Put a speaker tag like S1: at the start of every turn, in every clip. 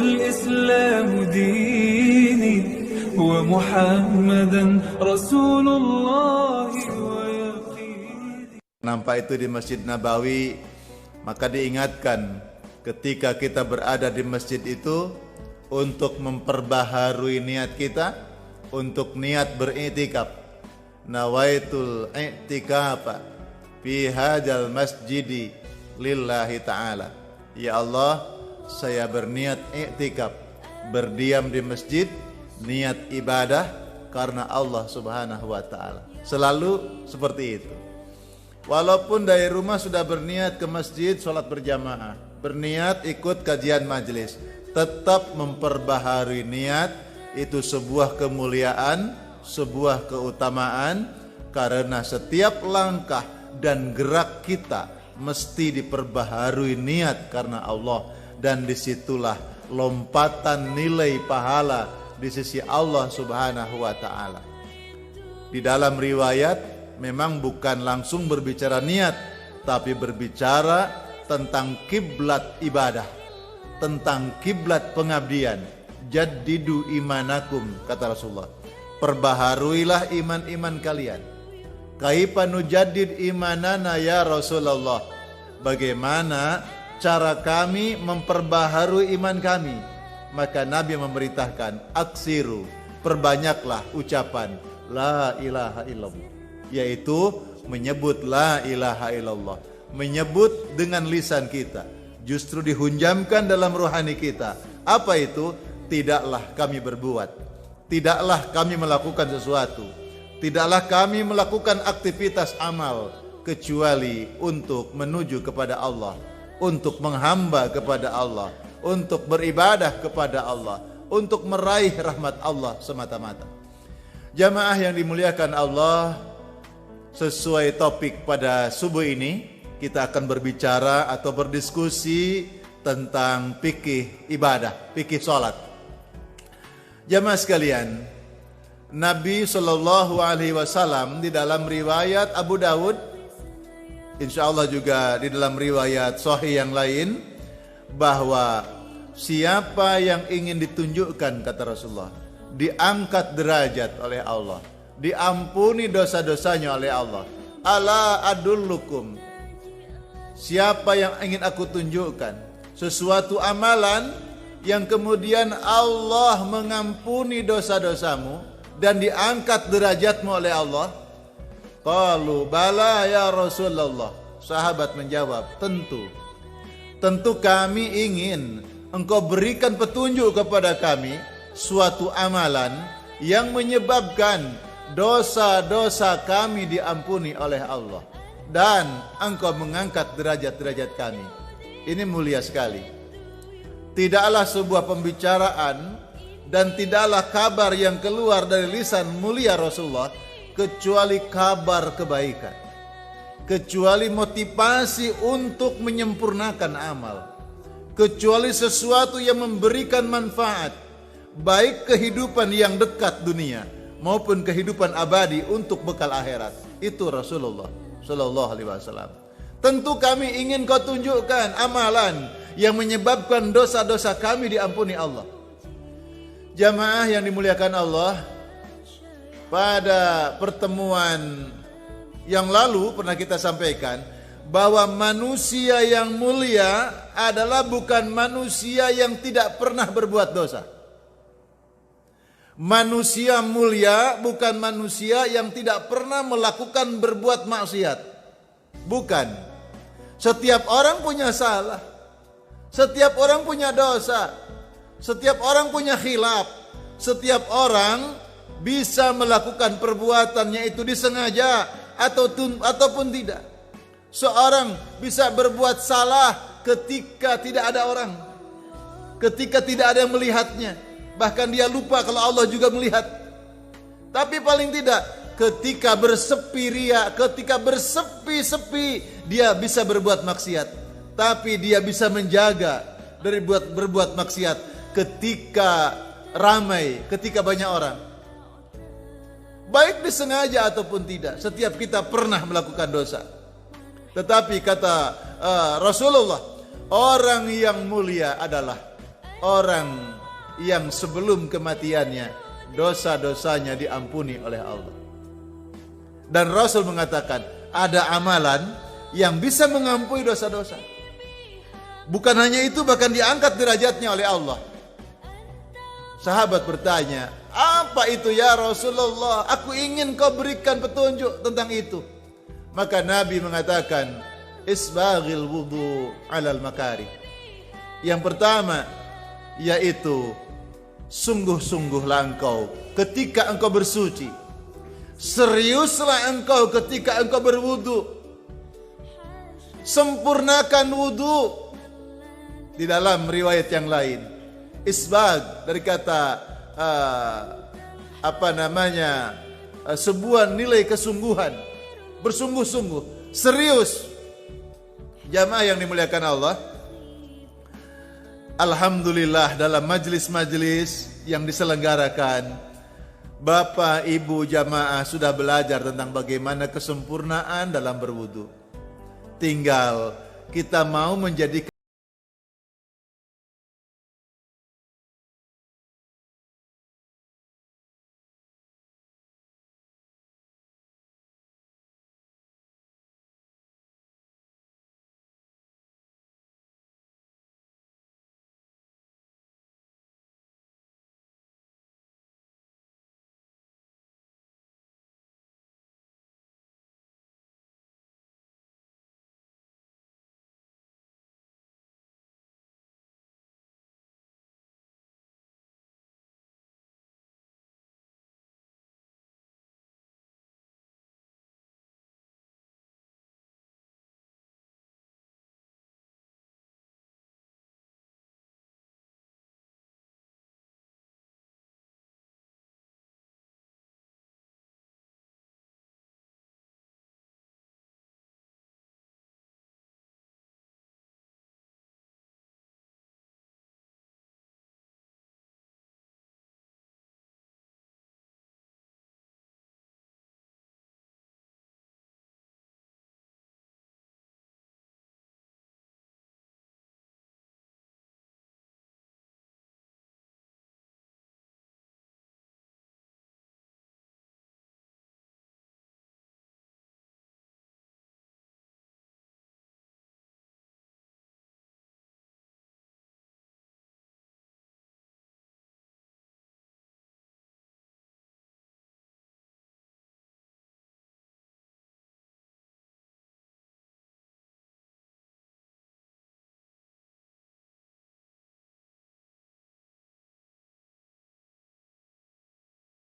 S1: والإسلام ديني ومحمدا رسول الله ويقيني.
S2: Nampak itu di Masjid Nabawi, maka diingatkan ketika kita berada di masjid itu untuk memperbaharui niat kita untuk niat beriktikaf. Nawaitul i'tikaf fi hadzal masjidi lillahi ta'ala. Ya Allah, saya berniat i'tikaf, berdiam di masjid, niat ibadah karena Allah Subhanahu wa taala. Selalu seperti itu. Walaupun dari rumah sudah berniat ke masjid sholat berjamaah, berniat ikut kajian majelis, tetap memperbaharui niat. Itu sebuah kemuliaan, sebuah keutamaan, karena setiap langkah dan gerak kita mesti diperbaharui niat karena Allah. Dan disitulah lompatan nilai pahala di sisi Allah Subhanahu wa ta'ala. Di dalam riwayat memang bukan langsung berbicara niat, tapi berbicara tentang kiblat ibadah, tentang kiblat pengabdian. Jaddidu imanakum, kata Rasulullah, perbaharuilah iman-iman kalian. Kaifa nujaddid imanana ya Rasulullah, bagaimana cara kami memperbaharui iman kami? Maka Nabi memberitakan, aksiru, perbanyaklah ucapan la ilaha illallah, yaitu menyebut la ilaha illallah, menyebut dengan lisan kita, justru dihunjamkan dalam rohani kita. Apa itu? Tidaklah kami berbuat, tidaklah kami melakukan sesuatu, tidaklah kami melakukan aktivitas amal kecuali untuk menuju kepada Allah, untuk menghamba kepada Allah, untuk beribadah kepada Allah, untuk meraih rahmat Allah semata-mata. Jamaah yang dimuliakan Allah, sesuai topik pada subuh ini, kita akan berbicara atau berdiskusi tentang fikih ibadah, fikih salat. Jamaah sekalian, Nabi SAW di dalam riwayat Abu Dawud, insyaallah juga di dalam riwayat sahih yang lain, bahwa siapa yang ingin ditunjukkan, kata Rasulullah, diangkat derajat oleh Allah, diampuni dosa-dosanya oleh Allah. Ala adullukum, siapa yang ingin aku tunjukkan sesuatu amalan yang kemudian Allah mengampuni dosa-dosamu dan diangkat derajatmu oleh Allah? Qalu bala ya Rasulullah. Sahabat menjawab, tentu kami ingin engkau berikan petunjuk kepada kami suatu amalan yang menyebabkan dosa-dosa kami diampuni oleh Allah dan engkau mengangkat derajat-derajat kami. Ini mulia sekali. Tidaklah sebuah pembicaraan dan tidaklah kabar yang keluar dari lisan mulia Rasulullah kecuali kabar kebaikan, kecuali motivasi untuk menyempurnakan amal, kecuali sesuatu yang memberikan manfaat, baik kehidupan yang dekat dunia maupun kehidupan abadi untuk bekal akhirat. Itu Rasulullah Sallallahu Alaihi Wasallam. Tentu kami ingin kau tunjukkan amalan yang menyebabkan dosa-dosa kami diampuni Allah. Jamaah yang dimuliakan Allah, pada pertemuan yang lalu pernah kita sampaikan bahwa manusia yang mulia adalah bukan manusia yang tidak pernah berbuat dosa. Manusia mulia bukan manusia yang tidak pernah melakukan berbuat maksiat. Bukan. Setiap orang punya salah. Setiap orang punya dosa. Setiap orang punya khilaf. Setiap orang bisa melakukan perbuatannya itu disengaja ataupun tidak. Seorang bisa berbuat salah ketika tidak ada orang, ketika tidak ada yang melihatnya, bahkan dia lupa kalau Allah juga melihat. Tapi paling tidak ketika bersepi ria, ketika bersepi-sepi, dia bisa berbuat maksiat. Tapi dia bisa menjaga dari berbuat maksiat ketika ramai, ketika banyak orang. Baik disengaja ataupun tidak, setiap kita pernah melakukan dosa. Tetapi kata Rasulullah, orang yang mulia adalah orang yang sebelum kematiannya dosa-dosanya diampuni oleh Allah. Dan Rasul mengatakan ada amalan yang bisa mengampuni dosa-dosa. Bukan hanya itu, bahkan diangkat derajatnya oleh Allah. Sahabat bertanya, apa itu ya Rasulullah? Aku ingin kau berikan petunjuk tentang itu. Maka Nabi mengatakan, isbaghil wudu alal makari. Yang pertama yaitu sungguh-sungguhlah engkau ketika engkau bersuci. Seriuslah engkau ketika engkau berwudu. Sempurnakan wudu. Di dalam riwayat yang lain, isbag dari kata sebuah nilai kesungguhan, bersungguh-sungguh, serius. Jamaah yang dimuliakan Allah, alhamdulillah dalam majelis-majelis yang diselenggarakan, Bapak Ibu jamaah sudah belajar tentang bagaimana kesempurnaan dalam berwudu. Tinggal kita mau menjadi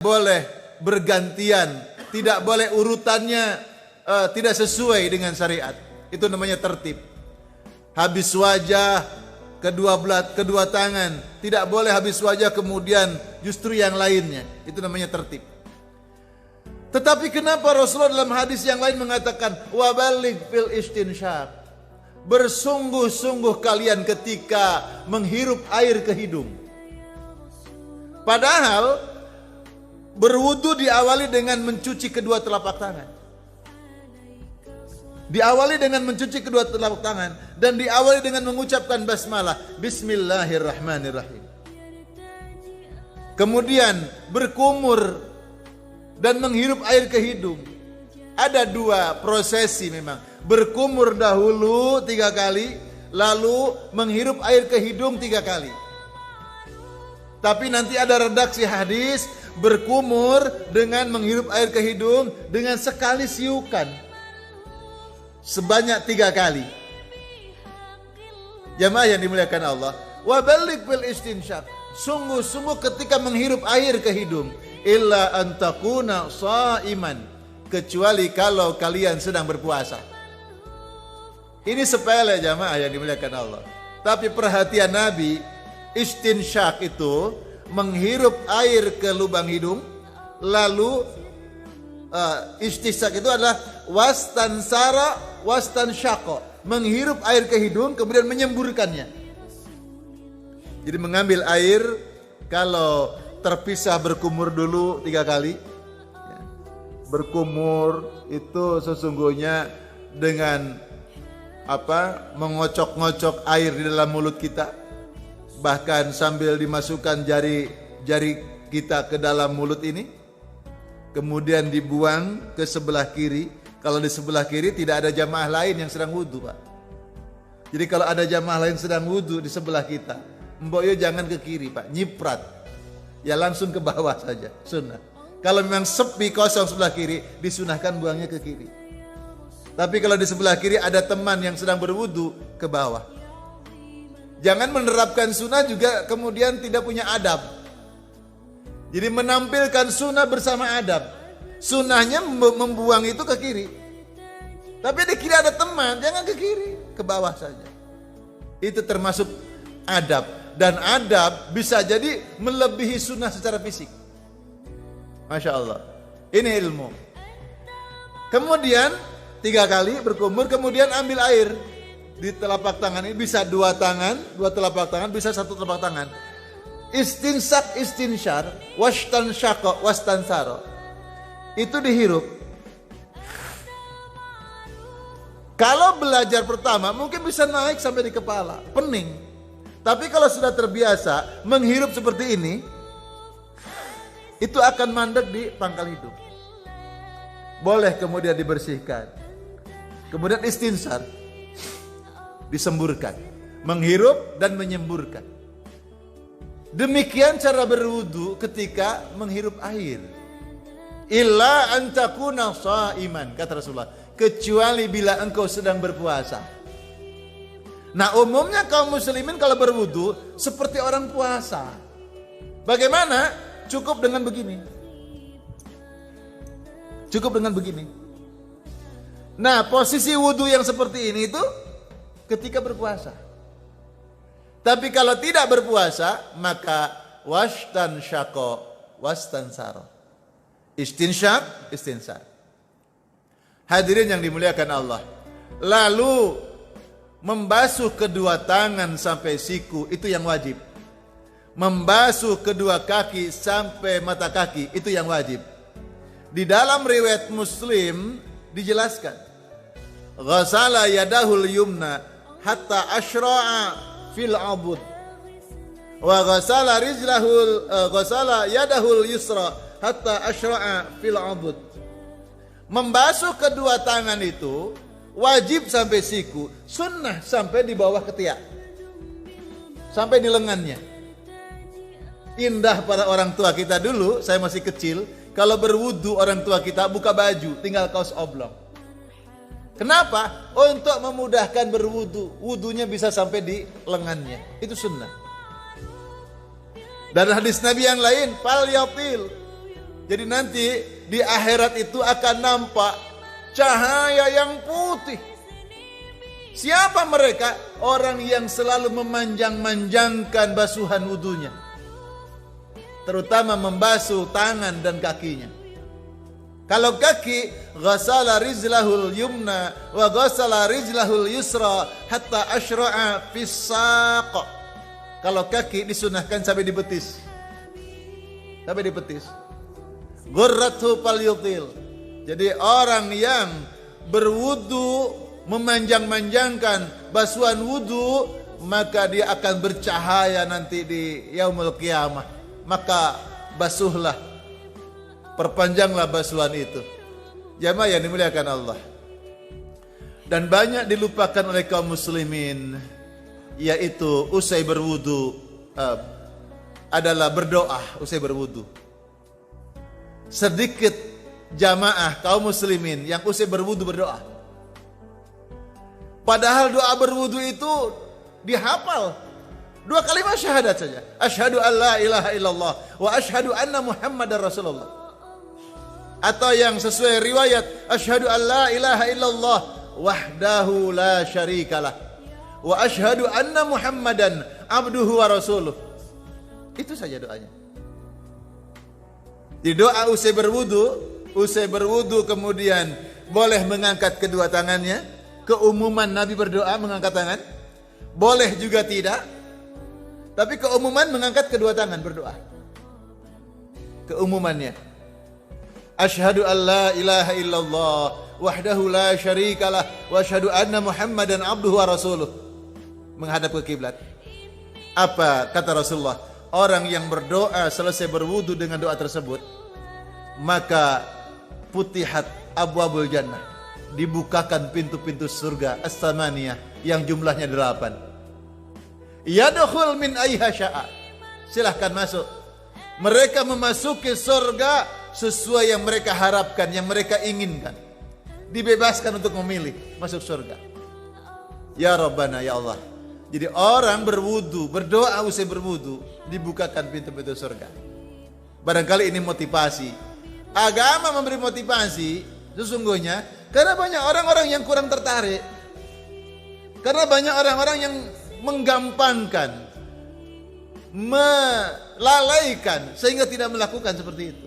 S2: boleh bergantian, tidak boleh urutannya tidak sesuai dengan syariat. Itu namanya tertib. Habis wajah kedua tangan, tidak boleh habis wajah kemudian justru yang lainnya. Itu namanya tertib. Tetapi kenapa Rasulullah dalam hadis yang lain mengatakan wabaligh fil istinsyaq? Bersungguh-sungguh kalian ketika menghirup air ke hidung. Padahal berwudu diawali dengan mencuci kedua telapak tangan. Diawali dengan mencuci kedua telapak tangan dan diawali dengan mengucapkan basmalah, bismillahirrahmanirrahim. Kemudian berkumur dan menghirup air ke hidung. Ada dua prosesi memang. Berkumur dahulu 3 kali, lalu menghirup air ke hidung 3 kali. Tapi nanti ada redaksi hadis, berkumur dengan menghirup air ke hidung dengan sekali siukan sebanyak 3 kali. Jamaah yang dimuliakan Allah, wabaligh fil istinsyaq, sungguh-sungguh ketika menghirup air ke hidung, illa an takuna shaiman, kecuali kalau kalian sedang berpuasa. Ini sepele jamaah yang dimuliakan Allah, tapi perhatian Nabi, istinsyaq itu menghirup air ke lubang hidung, lalu istinsyaq itu adalah wastansyaqa, menghirup air ke hidung kemudian menyemburkannya. Jadi mengambil air, kalau terpisah berkumur dulu 3 kali. Berkumur itu sesungguhnya dengan mengocok-ngocok air di dalam mulut kita. bahkan sambil dimasukkan jari kita ke dalam mulut ini, kemudian dibuang ke sebelah kiri. Kalau di sebelah kiri tidak ada jamaah lain yang sedang wudhu, Pak. Jadi kalau ada jamaah lain sedang wudhu di sebelah kita, mbok yo jangan ke kiri, Pak, nyiprat. Ya langsung ke bawah saja, sunnah. Kalau memang sepi kosong sebelah kiri, disunahkan buangnya ke kiri. Tapi kalau di sebelah kiri ada teman yang sedang berwudu, ke bawah. Jangan menerapkan sunnah juga kemudian tidak punya adab. Jadi menampilkan sunnah bersama adab. Sunnahnya membuang itu ke kiri. Tapi di kiri ada teman, jangan ke kiri, ke bawah saja. Itu termasuk adab. Dan adab bisa jadi melebihi sunnah secara fisik. Masya Allah. Ini ilmu. Kemudian 3 kali berkumur, kemudian ambil air di telapak tangan ini, bisa 2 tangan, 2 telapak tangan, bisa 1 telapak tangan. Istinsak, istinsyar, wastansyaka, wastansara. Itu dihirup. Kalau belajar pertama mungkin bisa naik sampai di kepala, pening. Tapi kalau sudah terbiasa menghirup seperti ini, itu akan mandek di pangkal hidung. Boleh kemudian dibersihkan. Kemudian istinsar, disemburkan, menghirup dan menyemburkan. Demikian cara berwudu ketika menghirup air. Illa an takuna shaiman, kata Rasulullah, kecuali bila engkau sedang berpuasa. Nah, umumnya kaum muslimin kalau berwudu seperti orang puasa. Bagaimana? Cukup dengan begini. Cukup dengan begini. Nah, posisi wudu yang seperti ini itu ketika berpuasa. Tapi kalau tidak berpuasa, maka wastansyaqo wastansara. Istinsyak, istinsar. Hadirin yang dimuliakan Allah. Lalu membasuh kedua tangan sampai siku, itu yang wajib. Membasuh kedua kaki sampai mata kaki, itu yang wajib. Di dalam riwayat Muslim dijelaskan, ghasala yadahul yumna hatta ashra'a fil abud, wa ghasala yadahul yusra hatta ashra'a fil abud. Membasuh kedua tangan itu wajib sampai siku, sunnah sampai di bawah ketiak, sampai di lengannya. Indah pada orang tua kita dulu, saya masih kecil, kalau berwudu orang tua kita buka baju, tinggal kaos oblong. Kenapa? Untuk memudahkan berwudu, wudunya bisa sampai di lengannya. Itu sunnah. Dan hadis Nabi yang lain, fal yatil. Jadi nanti di akhirat itu akan nampak cahaya yang putih. Siapa mereka? Orang yang selalu memanjang-manjangkan basuhan wudunya, terutama membasuh tangan dan kakinya. Kalau kaki, ghasala rijlahul yumna wa ghasala rijlahul yusra hatta ashra'a fis saq. Kalau kaki disunahkan sampai di betis. Sampai di betis. Ghurrathu falyutil. Jadi orang yang berwudu memanjang-manjangkan basuhan wudu, maka dia akan bercahaya nanti di yaumul qiyamah. Maka basuhlah, perpanjanglah basuhan itu. Jamaah yang dimuliakan Allah. Dan banyak dilupakan oleh kaum muslimin, yaitu usai berwudu adalah berdoa usai berwudu. Sedikit jamaah kaum muslimin yang usai berwudu berdoa. Padahal doa berwudu itu dihafal. 2 kalimat syahadat saja. Asyhadu an la ilaha illallah wa asyhadu anna Muhammadar Rasulullah. Atau yang sesuai riwayat, asyhadu an la ilaha illallah wahdahu la syarikalah wa asyhadu anna Muhammadan abduhu wa rasuluh. Itu saja doanya. Di doa usai berwudu kemudian boleh mengangkat kedua tangannya. Keumuman Nabi berdoa mengangkat tangan. Boleh juga tidak. Tapi keumuman mengangkat kedua tangan berdoa. Keumumannya. Asyhadu an la ilaha illallah wahdahu la syarikalah wa asyhadu anna Muhammadan abduhu wa rasuluh. Menghadap ke kiblat. Apa kata Rasulullah? Orang yang berdoa selesai berwudu dengan doa tersebut, maka putihat abwabul jannah, dibukakan pintu-pintu surga as-samaniyah yang jumlahnya 8. Yadkhul min ayha sya'a, silahkan masuk. Mereka memasuki surga sesuai yang mereka harapkan, yang mereka inginkan. Dibebaskan untuk memilih masuk surga. Ya Rabbana, ya Allah. Jadi orang berwudu, berdoa usai berwudu, dibukakan pintu-pintu surga. Barangkali ini motivasi. Agama memberi motivasi sesungguhnya karena banyak orang-orang yang kurang tertarik. Karena banyak orang-orang yang menggampangkan, melalaikan sehingga tidak melakukan seperti itu.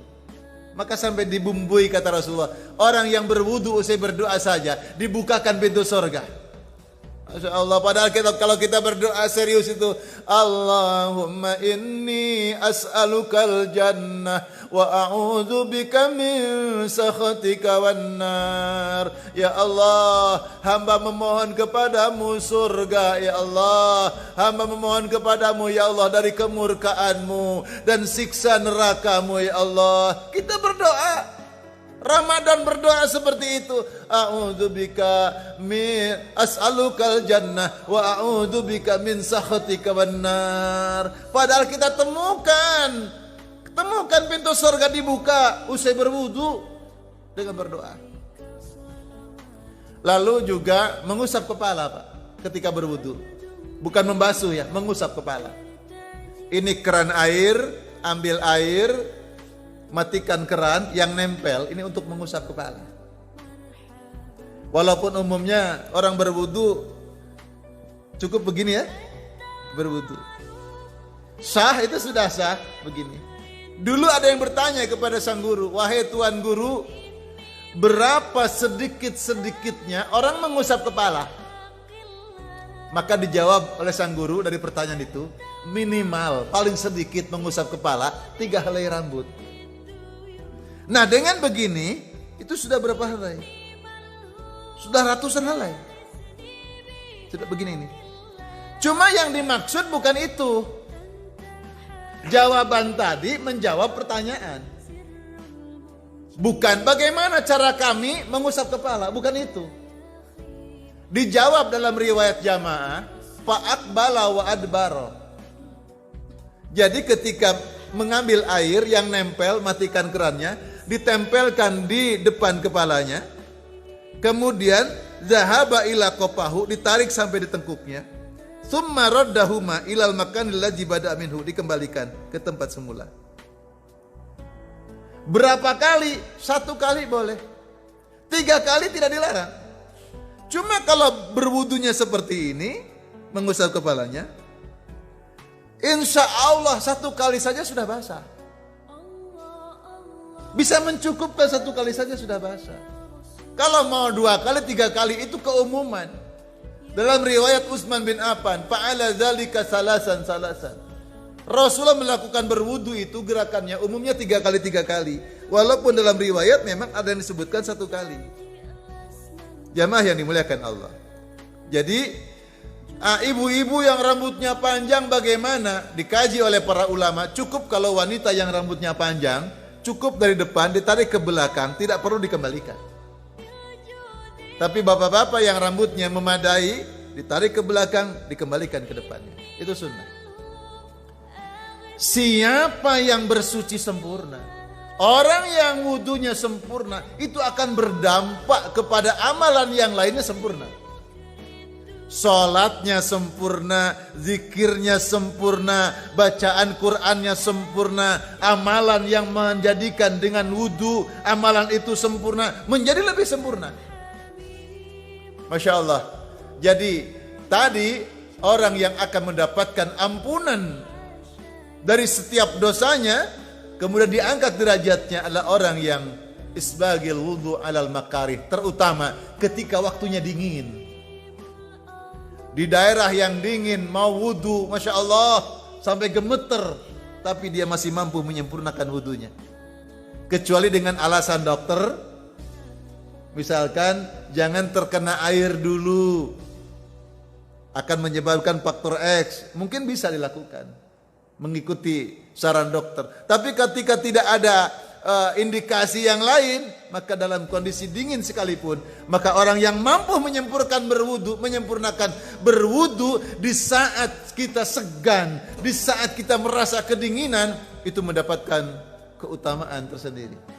S2: Maka sampai dibumbui kata Rasulullah, orang yang berwudu usai berdoa saja dibukakan pintu surga. Masya Allah, padahal kalau kita berdoa serius itu, Allahumma inni as'alukal jannah wa a'udzu bika min sakhatika wan nar. Ya Allah, hamba memohon kepadamu surga. Ya Allah, hamba memohon kepadamu ya Allah dari kemurkaanmu dan siksa nerakamu ya Allah. Kita berdoa Ramadan, berdoa seperti itu. A'udzubika min as'alukal jannah wa a'udzubika min sakhatika wan nar. Padahal kita temukan pintu surga dibuka usai berwudu dengan berdoa. Lalu juga mengusap kepala, Pak, ketika berwudu. Bukan membasuh ya, mengusap kepala. Ini keran air, ambil air, matikan keran yang nempel, ini untuk mengusap kepala. Walaupun umumnya orang berwudu cukup begini ya, berwudu sah, itu sudah sah begini. Dulu ada yang bertanya kepada sang guru, wahai tuan guru, berapa sedikit-sedikitnya orang mengusap kepala? Maka dijawab oleh sang guru dari pertanyaan itu, minimal paling sedikit mengusap kepala 3 helai rambut. Nah dengan begini, itu sudah berapa helai? Sudah ratusan helai. Sudah begini ini. Cuma yang dimaksud bukan itu. Jawaban tadi menjawab pertanyaan. Bukan bagaimana cara kami mengusap kepala, bukan itu. Dijawab dalam riwayat jamaah, fa'aqbala wa adbaro. Jadi ketika mengambil air yang nempel, matikan kerannya, ditempelkan di depan kepalanya, kemudian zahaba ila qafahu, ditarik sampai di tengkuknya, summa raddahuma ilal makanil ladzi bada minhu, dikembalikan ke tempat semula. Berapa kali? 1 kali boleh, 3 kali tidak dilarang. Cuma kalau berwudunya seperti ini, mengusap kepalanya, insya Allah 1 kali saja sudah basah. Bisa mencukupkan 1 kali saja sudah basah. Kalau mau 2 kali, 3 kali, itu keumuman. Dalam riwayat Utsman bin Affan, fa'ala dzalika salasan. Rasulullah melakukan berwudu itu gerakannya umumnya 3 kali. Walaupun dalam riwayat memang ada yang disebutkan 1 kali. Jamaah yang dimuliakan Allah. Jadi ibu-ibu yang rambutnya panjang bagaimana? Dikaji oleh para ulama, cukup kalau wanita yang rambutnya panjang, cukup dari depan ditarik ke belakang, tidak perlu dikembalikan. Tapi bapak-bapak yang rambutnya memadai, ditarik ke belakang, dikembalikan ke depannya. Itu sunnah. Siapa yang bersuci sempurna, orang yang wudunya sempurna, itu akan berdampak kepada amalan yang lainnya sempurna. Salatnya sempurna, zikirnya sempurna, bacaan Qur'annya sempurna, amalan yang menjadikan dengan wudu, amalan itu sempurna, menjadi lebih sempurna. Masya Allah. Jadi tadi orang yang akan mendapatkan ampunan dari setiap dosanya, kemudian diangkat derajatnya adalah orang yang isbagil wudu alal makarih, terutama ketika waktunya dingin. Di daerah yang dingin mau wudu, Masya Allah, sampai gemeter, tapi dia masih mampu menyempurnakan wudunya. Kecuali dengan alasan dokter, misalkan jangan terkena air dulu, akan menyebabkan faktor X, mungkin bisa dilakukan, mengikuti saran dokter. Tapi ketika tidak ada indikasi yang lain, maka dalam kondisi dingin sekalipun, maka orang yang mampu menyempurnakan berwudu di saat kita segan, di saat kita merasa kedinginan, itu mendapatkan keutamaan tersendiri.